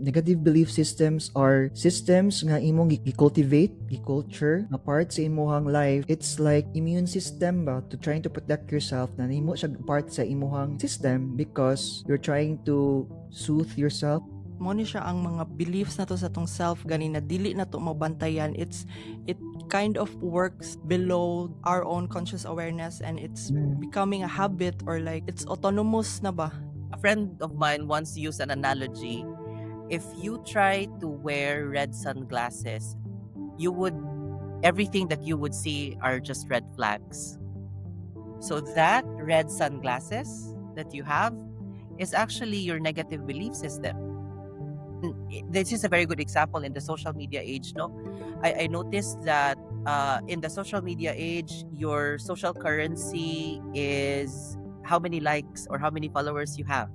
Negative belief systems are systems nga imong gi-cultivate, gi-culture na part sa imuhang life. It's like immune system ba to trying to protect yourself na nimo siya part sa imuhang system because you're trying to soothe yourself. Mo ni siya ang mga beliefs na to sa tong self gani na dili na to mabantayan. It kind of works below our own conscious awareness, and it's becoming a habit, or like it's autonomous na ba. A friend of mine once used an analogy. If you try to wear red sunglasses, everything that you would see are just red flags. So that red sunglasses that you have is actually your negative belief system. This is a very good example in the social media age, no? I noticed that in the social media age, your social currency is how many likes or how many followers you have.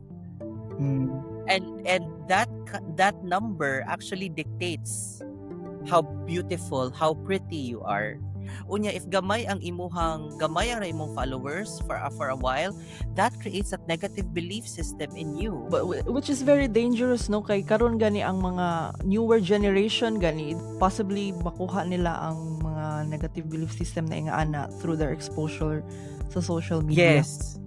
And that number actually dictates how beautiful, how pretty you are. Unya, if gamay ang imong followers for a while, that creates a negative belief system in you. But which is very dangerous, no? Kay karon gani ang mga newer generation gani possibly makuha nila ang mga negative belief system na ana through their exposure sa social media. Yes.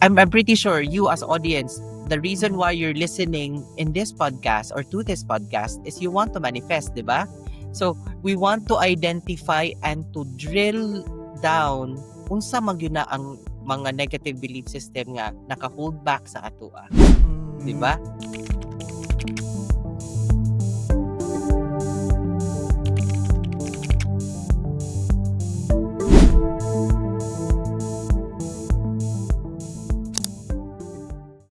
I'm pretty sure you as audience, the reason why you're listening in this podcast or to this podcast is you want to manifest, diba? So, we want to identify and to drill down unsa man gyud na ang mga negative belief system nga naka-hold back sa atoa. Diba?